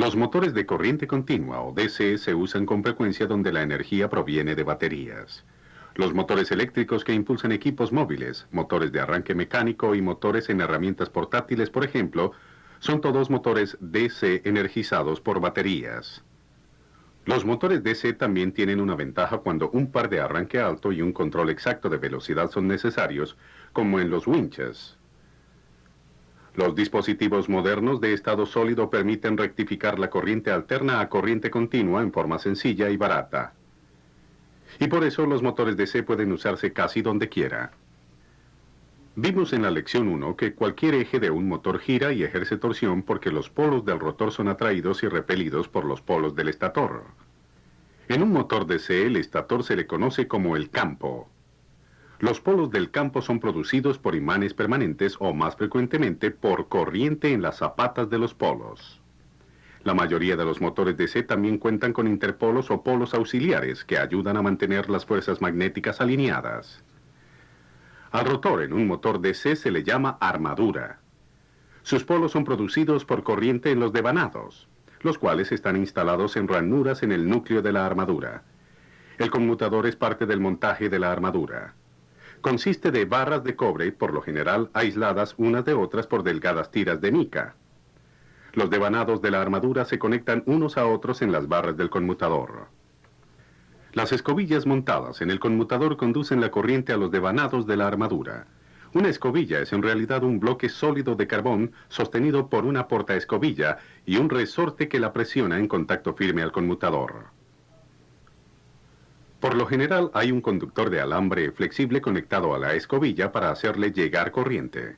Los motores de corriente continua o DC se usan con frecuencia donde la energía proviene de baterías. Los motores eléctricos que impulsan equipos móviles, motores de arranque mecánico y motores en herramientas portátiles, por ejemplo, son todos motores DC energizados por baterías. Los motores DC también tienen una ventaja cuando un par de arranque alto y un control exacto de velocidad son necesarios, como en los winches. Los dispositivos modernos de estado sólido permiten rectificar la corriente alterna a corriente continua en forma sencilla y barata. Y por eso los motores DC pueden usarse casi donde quiera. Vimos en la lección 1 que cualquier eje de un motor gira y ejerce torsión porque los polos del rotor son atraídos y repelidos por los polos del estator. En un motor DC el estator se le conoce como el campo. Los polos del campo son producidos por imanes permanentes o más frecuentemente por corriente en las zapatas de los polos. La mayoría de los motores DC también cuentan con interpolos o polos auxiliares que ayudan a mantener las fuerzas magnéticas alineadas. Al rotor en un motor DC se le llama armadura. Sus polos son producidos por corriente en los devanados, los cuales están instalados en ranuras en el núcleo de la armadura. El conmutador es parte del montaje de la armadura. Consiste de barras de cobre, por lo general aisladas unas de otras por delgadas tiras de mica. Los devanados de la armadura se conectan unos a otros en las barras del conmutador. Las escobillas montadas en el conmutador conducen la corriente a los devanados de la armadura. Una escobilla es en realidad un bloque sólido de carbón sostenido por una portaescobilla y un resorte que la presiona en contacto firme al conmutador. Por lo general hay un conductor de alambre flexible conectado a la escobilla para hacerle llegar corriente.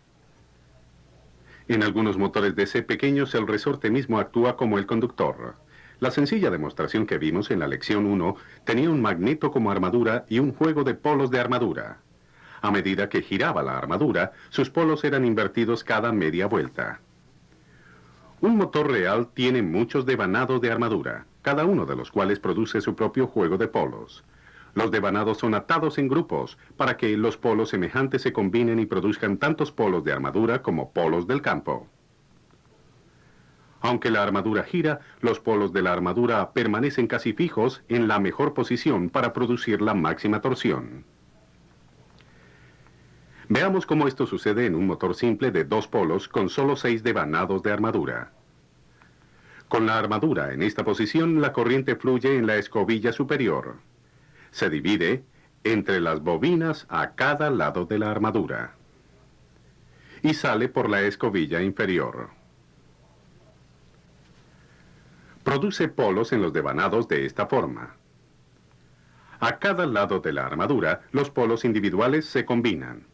En algunos motores DC pequeños el resorte mismo actúa como el conductor. La sencilla demostración que vimos en la lección 1 tenía un magneto como armadura y un juego de polos de armadura. A medida que giraba la armadura, sus polos eran invertidos cada media vuelta. Un motor real tiene muchos devanados de armadura, cada uno de los cuales produce su propio juego de polos. Los devanados son atados en grupos para que los polos semejantes se combinen y produzcan tantos polos de armadura como polos del campo. Aunque la armadura gira, los polos de la armadura permanecen casi fijos en la mejor posición para producir la máxima torsión. Veamos cómo esto sucede en un motor simple de dos polos con solo 6 devanados de armadura. Con la armadura en esta posición, la corriente fluye en la escobilla superior. Se divide entre las bobinas a cada lado de la armadura y sale por la escobilla inferior. Produce polos en los devanados de esta forma. A cada lado de la armadura, los polos individuales se combinan.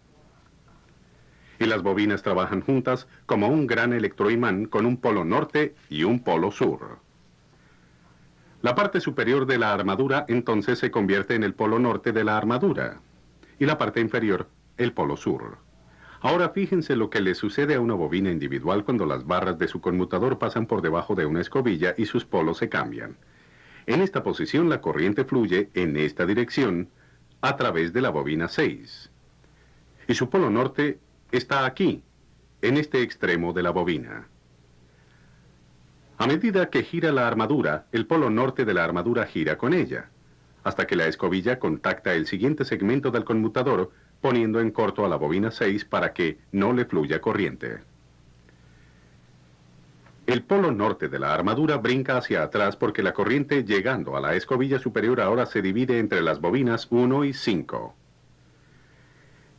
Y las bobinas trabajan juntas como un gran electroimán con un polo norte y un polo sur. La parte superior de la armadura entonces se convierte en el polo norte de la armadura y la parte inferior el polo sur. Ahora fíjense lo que le sucede a una bobina individual cuando las barras de su conmutador pasan por debajo de una escobilla y sus polos se cambian. En esta posición la corriente fluye en esta dirección a través de la bobina 6. Y su polo norte está aquí, en este extremo de la bobina. A medida que gira la armadura, el polo norte de la armadura gira con ella, hasta que la escobilla contacta el siguiente segmento del conmutador, poniendo en corto a la bobina 6 para que no le fluya corriente. El polo norte de la armadura brinca hacia atrás porque la corriente llegando a la escobilla superior ahora se divide entre las bobinas 1 y 5.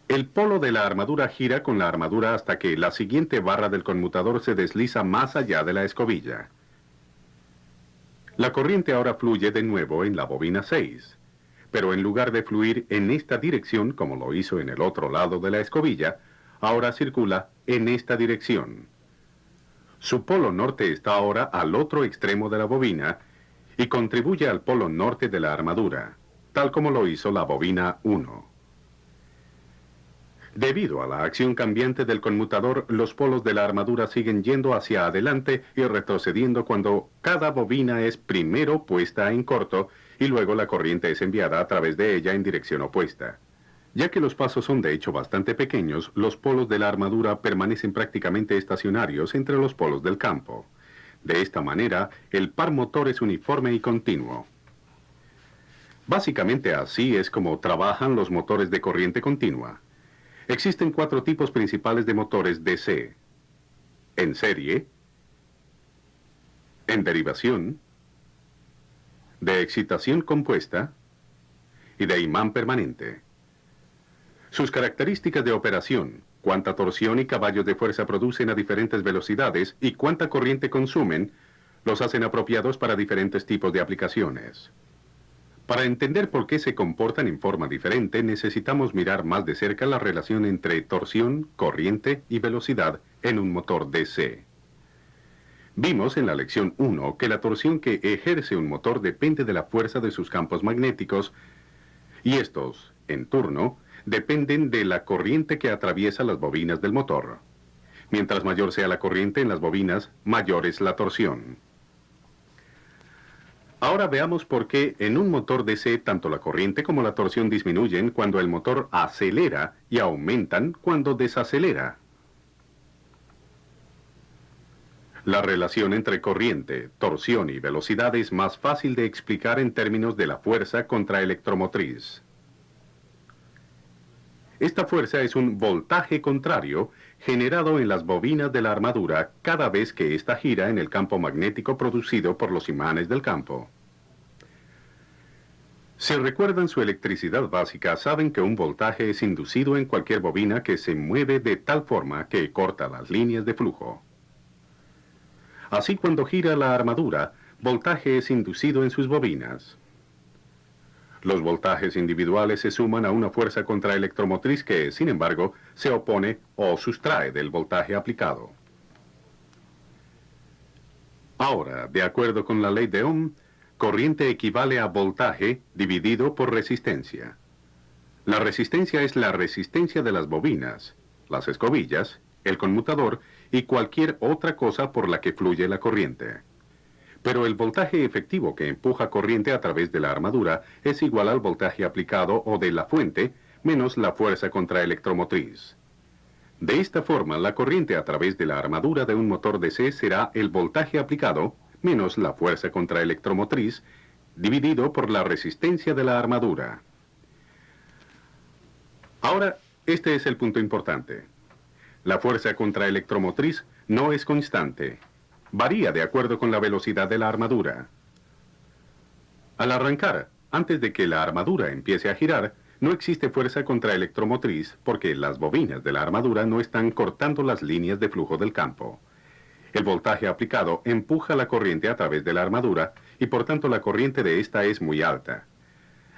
El polo de la armadura gira con la armadura hasta que la siguiente barra del conmutador se desliza más allá de la escobilla. La corriente ahora fluye de nuevo en la bobina 6, pero en lugar de fluir en esta dirección como lo hizo en el otro lado de la escobilla, ahora circula en esta dirección. Su polo norte está ahora al otro extremo de la bobina y contribuye al polo norte de la armadura, tal como lo hizo la bobina 1. Debido a la acción cambiante del conmutador, los polos de la armadura siguen yendo hacia adelante y retrocediendo cuando cada bobina es primero puesta en corto y luego la corriente es enviada a través de ella en dirección opuesta. Ya que los pasos son de hecho bastante pequeños, los polos de la armadura permanecen prácticamente estacionarios entre los polos del campo. De esta manera, el par motor es uniforme y continuo. Básicamente así es como trabajan los motores de corriente continua. Existen 4 tipos principales de motores DC: en serie, en derivación, de excitación compuesta y de imán permanente. Sus características de operación, cuánta torsión y caballos de fuerza producen a diferentes velocidades y cuánta corriente consumen, los hacen apropiados para diferentes tipos de aplicaciones. Para entender por qué se comportan en forma diferente, necesitamos mirar más de cerca la relación entre torsión, corriente y velocidad en un motor DC. Vimos en la lección 1 que la torsión que ejerce un motor depende de la fuerza de sus campos magnéticos, y estos, en turno, dependen de la corriente que atraviesa las bobinas del motor. Mientras mayor sea la corriente en las bobinas, mayor es la torsión. Ahora veamos por qué en un motor DC tanto la corriente como la torsión disminuyen cuando el motor acelera y aumentan cuando desacelera. La relación entre corriente, torsión y velocidad es más fácil de explicar en términos de la fuerza contraelectromotriz. Esta fuerza es un voltaje contrario generado en las bobinas de la armadura cada vez que ésta gira en el campo magnético producido por los imanes del campo. Si recuerdan su electricidad básica, saben que un voltaje es inducido en cualquier bobina que se mueve de tal forma que corta las líneas de flujo. Así, cuando gira la armadura, voltaje es inducido en sus bobinas. Los voltajes individuales se suman a una fuerza contraelectromotriz que, sin embargo, se opone o sustrae del voltaje aplicado. Ahora, de acuerdo con la ley de Ohm, corriente equivale a voltaje dividido por resistencia. La resistencia es la resistencia de las bobinas, las escobillas, el conmutador y cualquier otra cosa por la que fluye la corriente. Pero el voltaje efectivo que empuja corriente a través de la armadura es igual al voltaje aplicado o de la fuente menos la fuerza contraelectromotriz. De esta forma, la corriente a través de la armadura de un motor DC será el voltaje aplicado menos la fuerza contraelectromotriz dividido por la resistencia de la armadura. Ahora, este es el punto importante. La fuerza contraelectromotriz no es constante. Varía de acuerdo con la velocidad de la armadura. Al arrancar, antes de que la armadura empiece a girar, no existe fuerza contraelectromotriz porque las bobinas de la armadura no están cortando las líneas de flujo del campo. El voltaje aplicado empuja la corriente a través de la armadura y por tanto la corriente de esta es muy alta.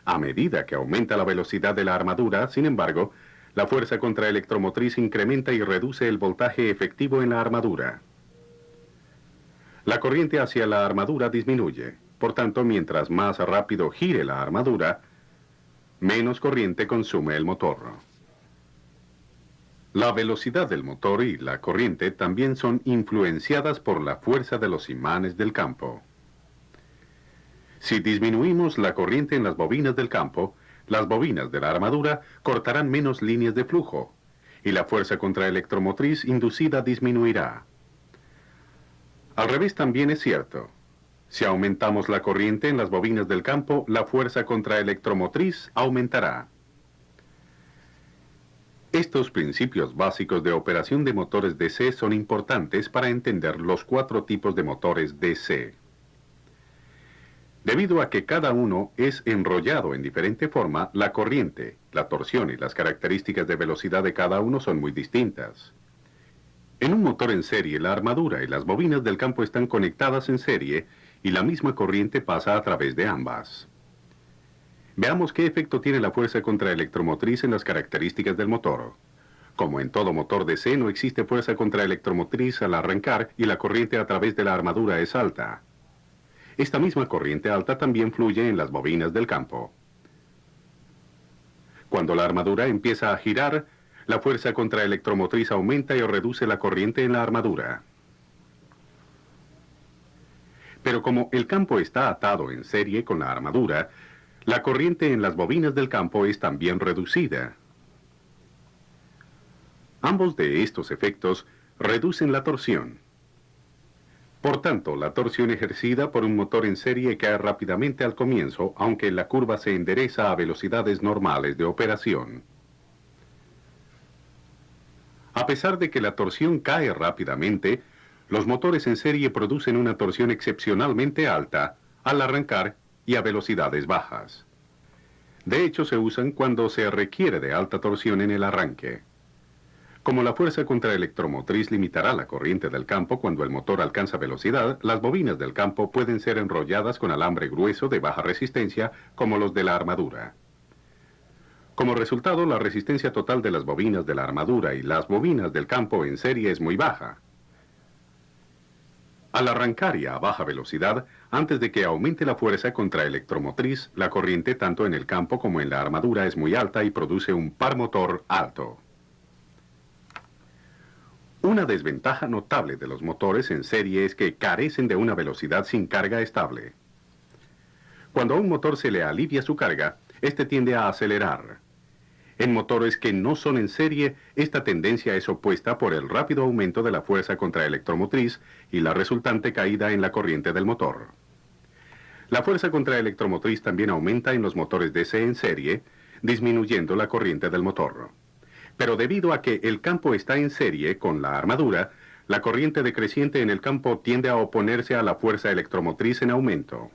A medida que aumenta la velocidad de la armadura, sin embargo, la fuerza contraelectromotriz incrementa y reduce el voltaje efectivo en la armadura. La corriente hacia la armadura disminuye. Por tanto, mientras más rápido gire la armadura, menos corriente consume el motor. La velocidad del motor y la corriente también son influenciadas por la fuerza de los imanes del campo. Si disminuimos la corriente en las bobinas del campo, las bobinas de la armadura cortarán menos líneas de flujo, y la fuerza contraelectromotriz inducida disminuirá. Al revés también es cierto. Si aumentamos la corriente en las bobinas del campo, la fuerza contraelectromotriz aumentará. Estos principios básicos de operación de motores DC son importantes para entender los 4 tipos de motores DC. Debido a que cada uno es enrollado en diferente forma, la corriente, la torsión y las características de velocidad de cada uno son muy distintas. En un motor en serie, la armadura y las bobinas del campo están conectadas en serie y la misma corriente pasa a través de ambas. Veamos qué efecto tiene la fuerza contraelectromotriz en las características del motor. Como en todo motor DC, no existe fuerza contraelectromotriz al arrancar y la corriente a través de la armadura es alta. Esta misma corriente alta también fluye en las bobinas del campo. Cuando la armadura empieza a girar, la fuerza contraelectromotriz aumenta y reduce la corriente en la armadura. Pero como el campo está atado en serie con la armadura, la corriente en las bobinas del campo es también reducida. Ambos de estos efectos reducen la torsión. Por tanto, la torsión ejercida por un motor en serie cae rápidamente al comienzo, aunque la curva se endereza a velocidades normales de operación. A pesar de que la torsión cae rápidamente, los motores en serie producen una torsión excepcionalmente alta al arrancar y a velocidades bajas. De hecho, se usan cuando se requiere de alta torsión en el arranque. Como la fuerza contraelectromotriz limitará la corriente del campo cuando el motor alcanza velocidad, las bobinas del campo pueden ser enrolladas con alambre grueso de baja resistencia, como los de la armadura. Como resultado, la resistencia total de las bobinas de la armadura y las bobinas del campo en serie es muy baja. Al arrancar y a baja velocidad, antes de que aumente la fuerza contraelectromotriz, la corriente tanto en el campo como en la armadura es muy alta y produce un par motor alto. Una desventaja notable de los motores en serie es que carecen de una velocidad sin carga estable. Cuando a un motor se le alivia su carga, este tiende a acelerar. En motores que no son en serie, esta tendencia es opuesta por el rápido aumento de la fuerza contraelectromotriz y la resultante caída en la corriente del motor. La fuerza contraelectromotriz también aumenta en los motores DC en serie, disminuyendo la corriente del motor. Pero debido a que el campo está en serie con la armadura, la corriente decreciente en el campo tiende a oponerse a la fuerza electromotriz en aumento.